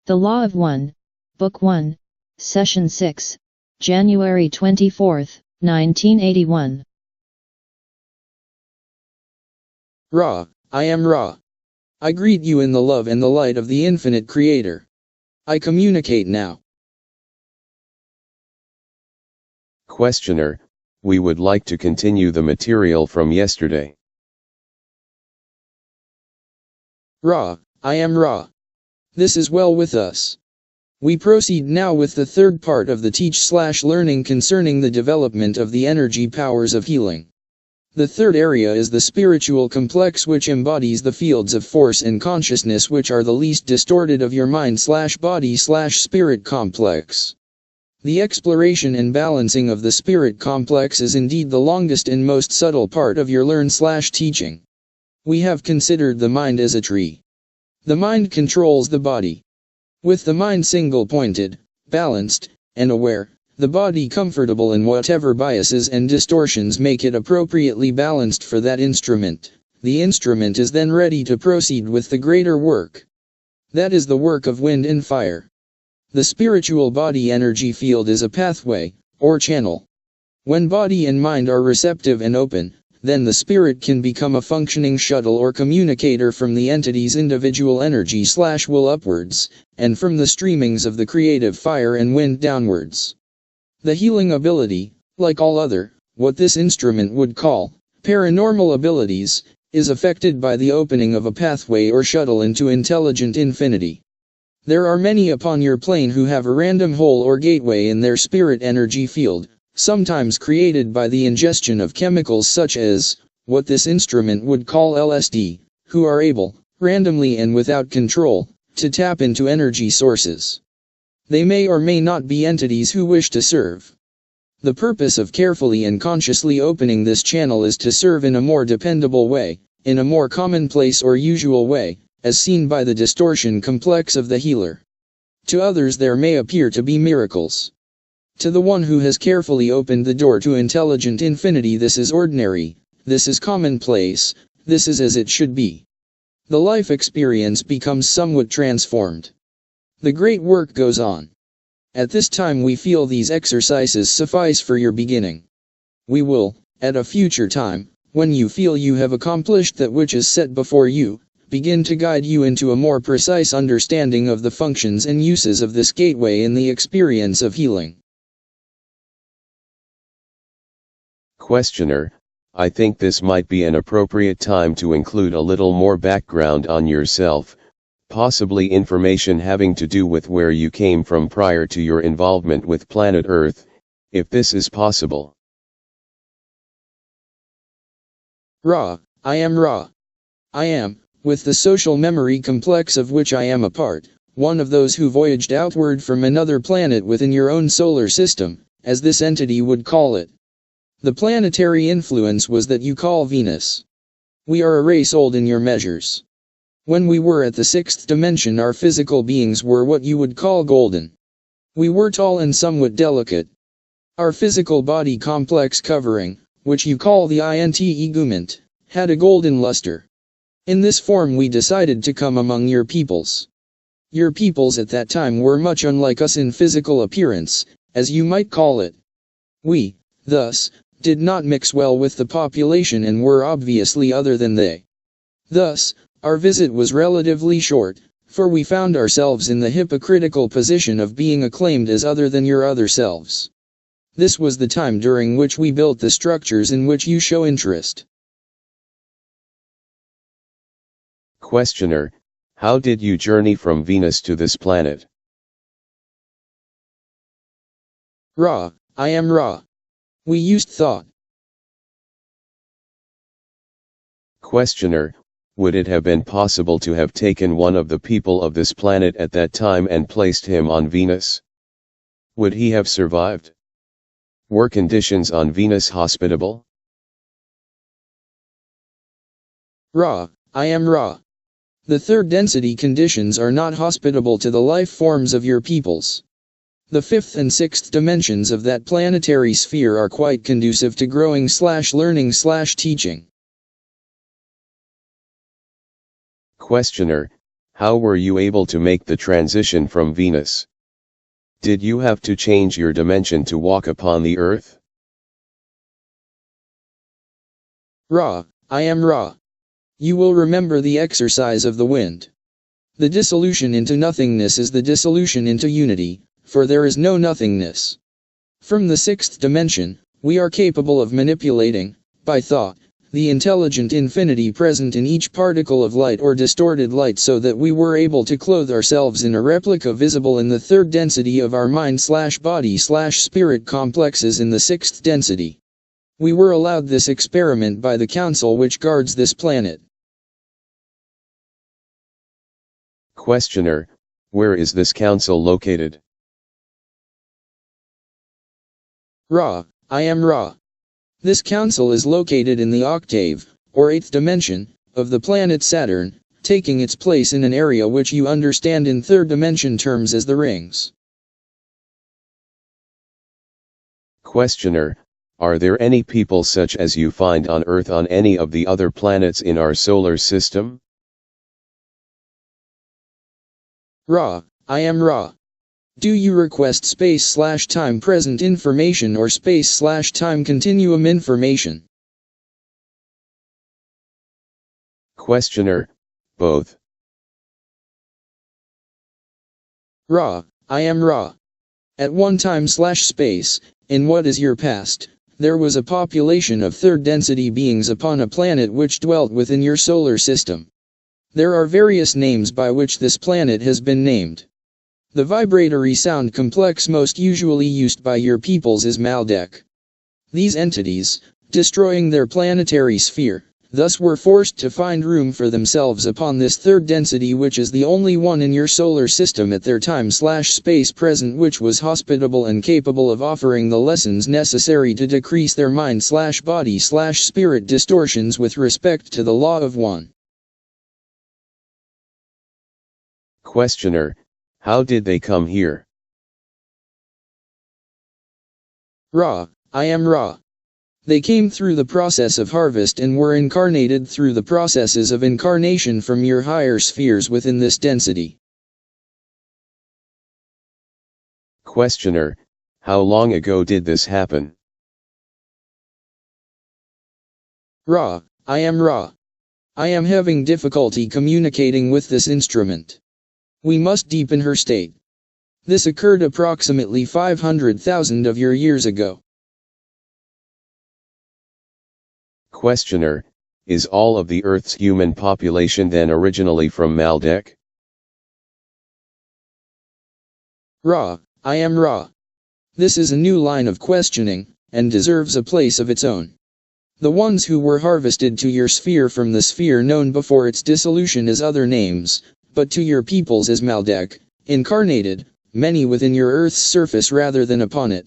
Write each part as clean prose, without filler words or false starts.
The Law of One, Book 1, Session 6, January 24, 1981. Ra, I am Ra. I greet you in the love and the light of the infinite Creator. I communicate now. Questioner, we would like to continue the material from yesterday. Ra, I am Ra. This is well with us. We proceed now with the third part of the teach/learning concerning the development of the energy powers of healing. The third area is the spiritual complex, which embodies the fields of force and consciousness which are the least distorted of your mind/body/spirit complex. The exploration and balancing of the spirit complex is indeed the longest and most subtle part of your learn/teaching. We have considered the mind as a tree. The mind controls the body. With the mind single-pointed, balanced, and aware, the body comfortable in whatever biases and distortions make it appropriately balanced for that instrument, the instrument is then ready to proceed with the greater work. That is the work of wind and fire. The spiritual body energy field is a pathway, or channel. When body and mind are receptive and open, then the spirit can become a functioning shuttle or communicator from the entity's individual energy/will upwards, and from the streamings of the creative fire and wind downwards. The healing ability, like all other, what this instrument would call, paranormal abilities, is affected by the opening of a pathway or shuttle into intelligent infinity. There are many upon your plane who have a random hole or gateway in their spirit energy field, sometimes created by the ingestion of chemicals such as, what this instrument would call LSD, who are able, randomly and without control, to tap into energy sources. They may or may not be entities who wish to serve. The purpose of carefully and consciously opening this channel is to serve in a more dependable way, in a more commonplace or usual way, as seen by the distortion complex of the healer. To others there may appear to be miracles. To the one who has carefully opened the door to intelligent infinity, this is ordinary, this is commonplace, this is as it should be. The life experience becomes somewhat transformed. The great work goes on. At this time we feel these exercises suffice for your beginning. We will, at a future time, when you feel you have accomplished that which is set before you, begin to guide you into a more precise understanding of the functions and uses of this gateway in the experience of healing. Questioner, I think this might be an appropriate time to include a little more background on yourself, possibly information having to do with where you came from prior to your involvement with planet Earth, if this is possible. Ra, I am Ra. I am, with the social memory complex of which I am a part, one of those who voyaged outward from another planet within your own solar system, as this entity would call it. The planetary influence was that you call Venus. We are a race old in your measures. When we were at the sixth dimension, our physical beings were what you would call golden. We were tall and somewhat delicate. Our physical body complex covering, which you call the integument, had a golden luster. In this form we decided to come among your peoples. Your peoples at that time were much unlike us in physical appearance, as you might call it. We, thus, did not mix well with the population and were obviously other than they. Thus, our visit was relatively short, for we found ourselves in the hypocritical position of being acclaimed as other than your other selves. This was the time during which we built the structures in which you show interest. Questioner, how did you journey from Venus to this planet? Ra, I am Ra. We used thought. Questioner, would it have been possible to have taken one of the people of this planet at that time and placed him on Venus? Would he have survived? Were conditions on Venus hospitable? Ra, I am Ra. The third density conditions are not hospitable to the life forms of your peoples. The fifth and sixth dimensions of that planetary sphere are quite conducive to growing/learning/teaching. Questioner, How were you able to make the transition from Venus? Did you have to change your dimension to walk upon the earth? Ra, I am Ra. You will remember the exercise of the wind. The dissolution into nothingness is the dissolution into unity, for there is no nothingness. From the sixth dimension, we are capable of manipulating, by thought, the intelligent infinity present in each particle of light or distorted light so that we were able to clothe ourselves in a replica visible in the third density of our mind/body/spirit complexes in the sixth density. We were allowed this experiment by the council which guards this planet. Questioner, where is this council located? Ra, I am Ra. This council is located in the octave, or eighth dimension, of the planet Saturn, taking its place in an area which you understand in third dimension terms as the rings. Questioner, are there any people such as you find on Earth on any of the other planets in our solar system? Ra, I am Ra. Do you request space/time present information or space/time continuum information? Questioner, both. Ra, I am Ra. At one time/space, in what is your past, there was a population of third density beings upon a planet which dwelt within your solar system. There are various names by which this planet has been named. The vibratory sound complex most usually used by your peoples is Maldek. These entities, destroying their planetary sphere, thus were forced to find room for themselves upon this third density which is the only one in your solar system at their time/space present which was hospitable and capable of offering the lessons necessary to decrease their mind/body/spirit distortions with respect to the law of one. Questioner, how did they come here? Ra, I am Ra. They came through the process of harvest and were incarnated through the processes of incarnation from your higher spheres within this density. Questioner, how long ago did this happen? Ra, I am Ra. I am having difficulty communicating with this instrument. We must deepen her state. This occurred approximately 500,000 of your years ago. Questioner, is all of the Earth's human population then originally from Maldek? Ra, I am Ra. This is a new line of questioning, and deserves a place of its own. The ones who were harvested to your sphere from the sphere known before its dissolution as other names, but to your peoples as Maldek, incarnated, many within your Earth's surface rather than upon it.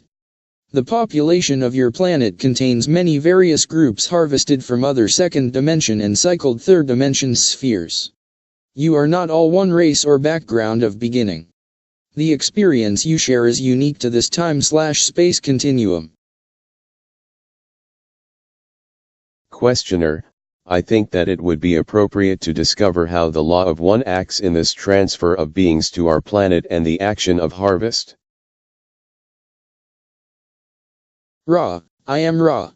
The population of your planet contains many various groups harvested from other second dimension and cycled third dimension spheres. You are not all one race or background of beginning. The experience you share is unique to this time/space continuum. Questioner, I think that it would be appropriate to discover how the law of one acts in this transfer of beings to our planet and the action of harvest. Ra, I am Ra.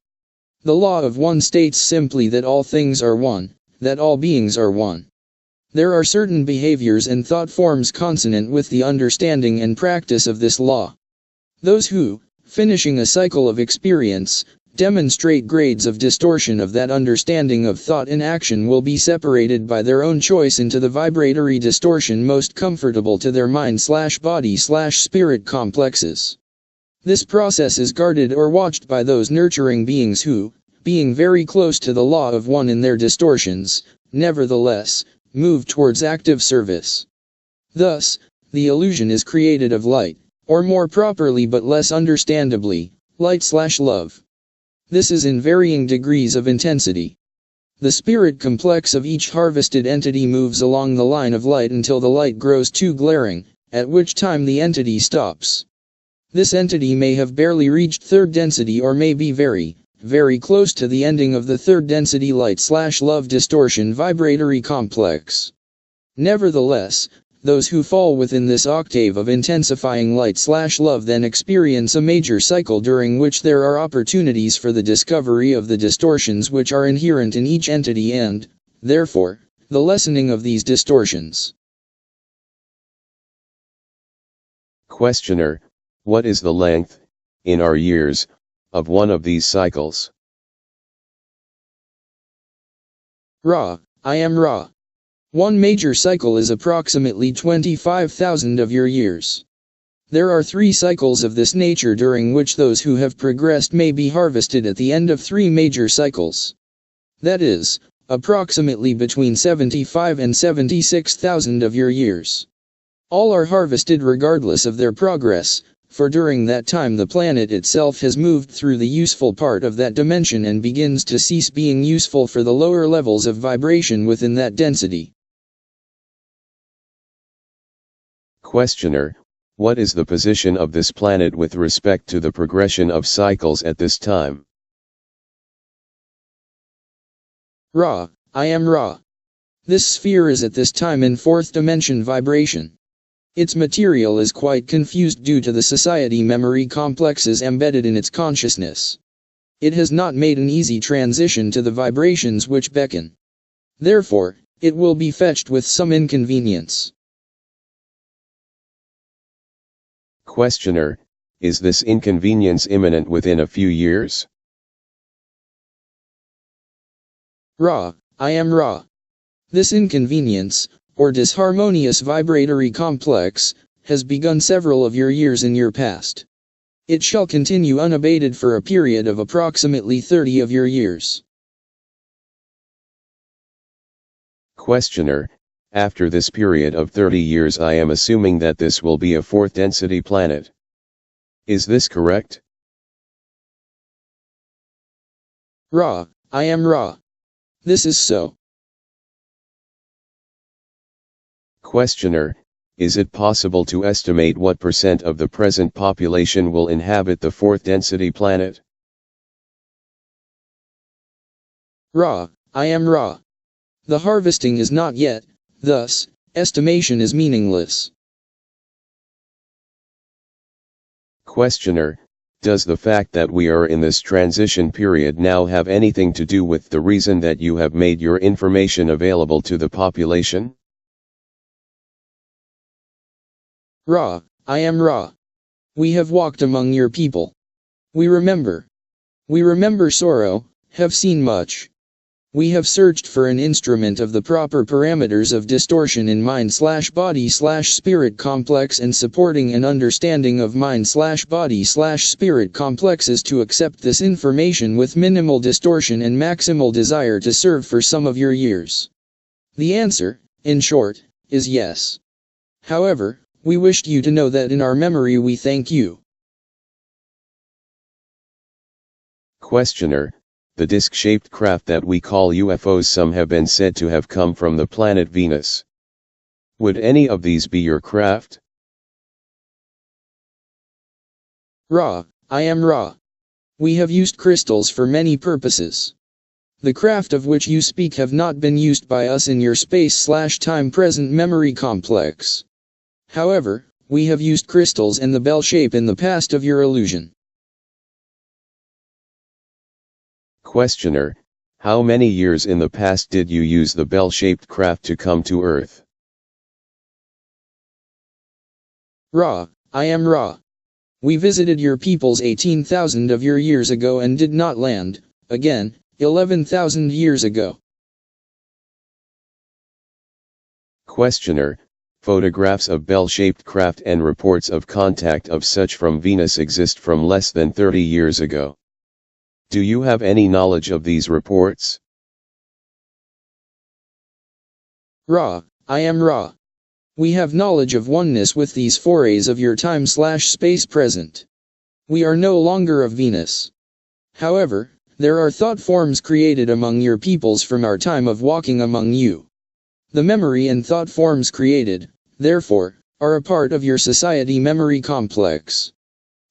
The law of one states simply that all things are one, that all beings are one. There are certain behaviors and thought forms consonant with the understanding and practice of this law. Those who, finishing a cycle of experience, demonstrate grades of distortion of that understanding of thought and action will be separated by their own choice into the vibratory distortion most comfortable to their mind/body/spirit complexes. This process is guarded or watched by those nurturing beings who, being very close to the law of one in their distortions, nevertheless, move towards active service. Thus, the illusion is created of light, or more properly but less understandably, light/love. This is in varying degrees of intensity. The spirit complex of each harvested entity moves along the line of light until the light grows too glaring, at which time the entity stops. This entity may have barely reached third density or may be very, very close to the ending of the third density light/love distortion vibratory complex. Nevertheless, those who fall within this octave of intensifying light/love then experience a major cycle during which there are opportunities for the discovery of the distortions which are inherent in each entity and, therefore, the lessening of these distortions. Questioner, what is the length, in our years, of one of these cycles? Ra, I am Ra. One major cycle is approximately 25,000 of your years. There are 3 cycles of this nature during which those who have progressed may be harvested at the end of 3 major cycles. That is, approximately between 75 and 76,000 of your years. All are harvested regardless of their progress, for during that time the planet itself has moved through the useful part of that dimension and begins to cease being useful for the lower levels of vibration within that density. Questioner, what is the position of this planet with respect to the progression of cycles at this time? Ra, I am Ra. This sphere is at this time in 4th dimension vibration. Its material is quite confused due to the society memory complexes embedded in its consciousness. It has not made an easy transition to the vibrations which beckon. Therefore, it will be fetched with some inconvenience. Questioner, is this inconvenience imminent within a few years? Ra, I am Ra. This inconvenience, or disharmonious vibratory complex, has begun several of your years in your past. It shall continue unabated for a period of approximately 30 of your years. Questioner, after this period of 30 years I am assuming that this will be a 4th density planet. Is this correct? Ra, I am Ra. This is so. Questioner, is it possible to estimate what % of the present population will inhabit the 4th density planet? Ra, I am Ra. The harvesting is not yet, thus, estimation is meaningless. Questioner, does the fact that we are in this transition period now have anything to do with the reason that you have made your information available to the population? Ra, I am Ra. We have walked among your people. We remember. We remember sorrow, have seen much. We have searched for an instrument of the proper parameters of distortion in mind/body/spirit complex and supporting an understanding of mind/body/spirit complexes to accept this information with minimal distortion and maximal desire to serve for some of your years. The answer, in short, is yes. However, we wished you to know that in our memory we thank you. Questioner, the disc-shaped craft that we call UFOs, some have been said to have come from the planet Venus. Would any of these be your craft? Ra, I am Ra. We have used crystals for many purposes. The craft of which you speak have not been used by us in your space/time present memory complex. However, we have used crystals and the bell shape in the past of your illusion. Questioner, how many years in the past did you use the bell-shaped craft to come to Earth? Ra, I am Ra. We visited your peoples 18,000 of your years ago and did not land, again, 11,000 years ago. Questioner, photographs of bell-shaped craft and reports of contact of such from Venus exist from less than 30 years ago. Do you have any knowledge of these reports? Ra, I am Ra. We have knowledge of oneness with these forays of your time/space present. We are no longer of Venus. However, there are thought forms created among your peoples from our time of walking among you. The memory and thought forms created, therefore, are a part of your society memory complex.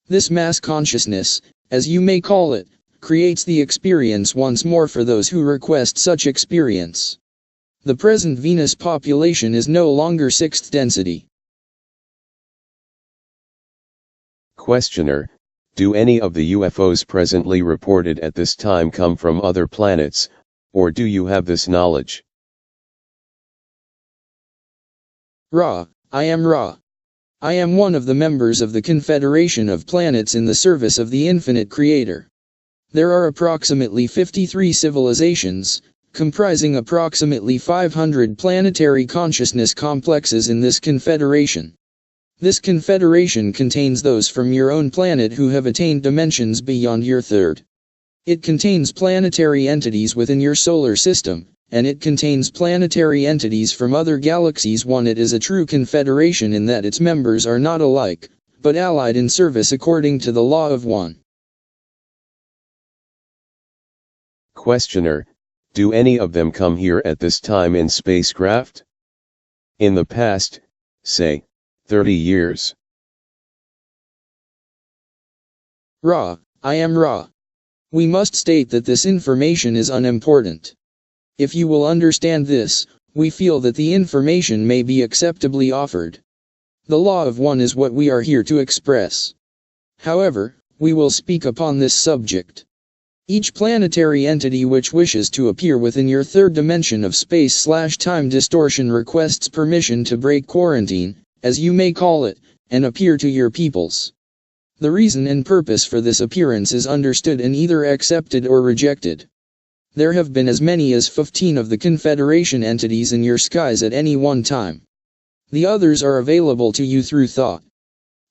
This mass consciousness, as you may call it, creates the experience once more for those who request such experience. The present Venus population is no longer 6th density. Questioner, do any of the UFOs presently reported at this time come from other planets, or do you have this knowledge? Ra, I am Ra. I am one of the members of the Confederation of Planets in the service of the Infinite Creator. There are approximately 53 civilizations, comprising approximately 500 planetary consciousness complexes in this confederation. This confederation contains those from your own planet who have attained dimensions beyond your third. It contains planetary entities within your solar system, and it contains planetary entities from other galaxies. It is a true confederation in that its members are not alike, but allied in service according to the law of one. Questioner, do any of them come here at this time in spacecraft? In the past, say, 30 years. Ra, I am Ra. We must state that this information is unimportant. If you will understand this, we feel that the information may be acceptably offered. The law of one is what we are here to express. However, we will speak upon this subject. Each planetary entity which wishes to appear within your third dimension of space/time distortion requests permission to break quarantine, as you may call it, and appear to your peoples. The reason and purpose for this appearance is understood and either accepted or rejected. There have been as many as 15 of the Confederation entities in your skies at any one time. The others are available to you through thought.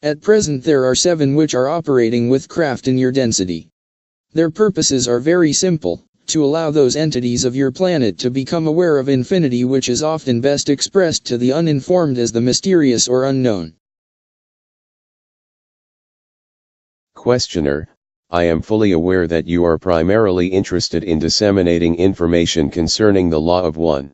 At present there are 7 which are operating with craft in your density. Their purposes are very simple, to allow those entities of your planet to become aware of infinity, which is often best expressed to the uninformed as the mysterious or unknown. Questioner, I am fully aware that you are primarily interested in disseminating information concerning the law of one.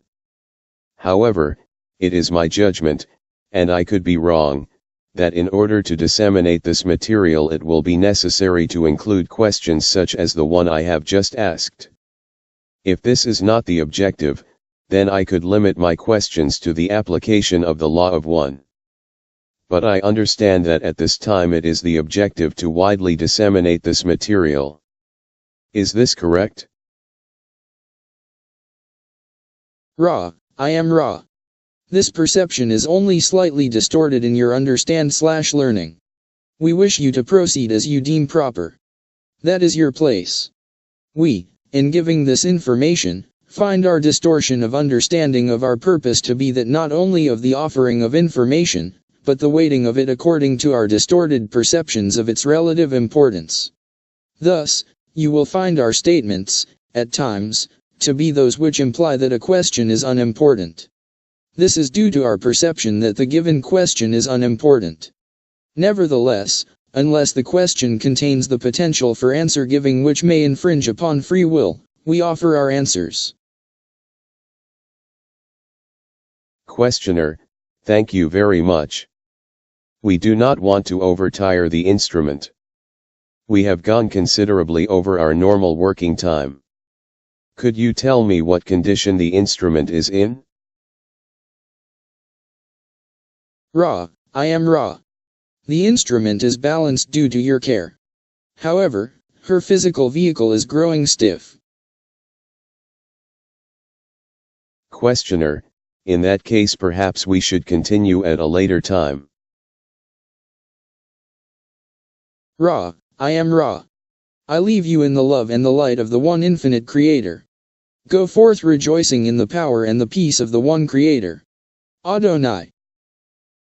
However, it is my judgment, and I could be wrong, that in order to disseminate this material it will be necessary to include questions such as the one I have just asked. If this is not the objective, then I could limit my questions to the application of the law of one. But I understand that at this time it is the objective to widely disseminate this material. Is this correct? Ra, I am Ra. This perception is only slightly distorted in your understand/learning. We wish you to proceed as you deem proper. That is your place. We, in giving this information, find our distortion of understanding of our purpose to be that not only of the offering of information, but the weighting of it according to our distorted perceptions of its relative importance. Thus, you will find our statements, at times, to be those which imply that a question is unimportant. This is due to our perception that the given question is unimportant. Nevertheless, unless the question contains the potential for answer giving which may infringe upon free will, we offer our answers. Questioner, thank you very much. We do not want to overtire the instrument. We have gone considerably over our normal working time. Could you tell me what condition the instrument is in? Ra, I am Ra. The instrument is balanced due to your care. However, her physical vehicle is growing stiff. Questioner, in that case perhaps we should continue at a later time. Ra, I am Ra. I leave you in the love and the light of the one infinite Creator. Go forth rejoicing in the power and the peace of the one Creator. Adonai.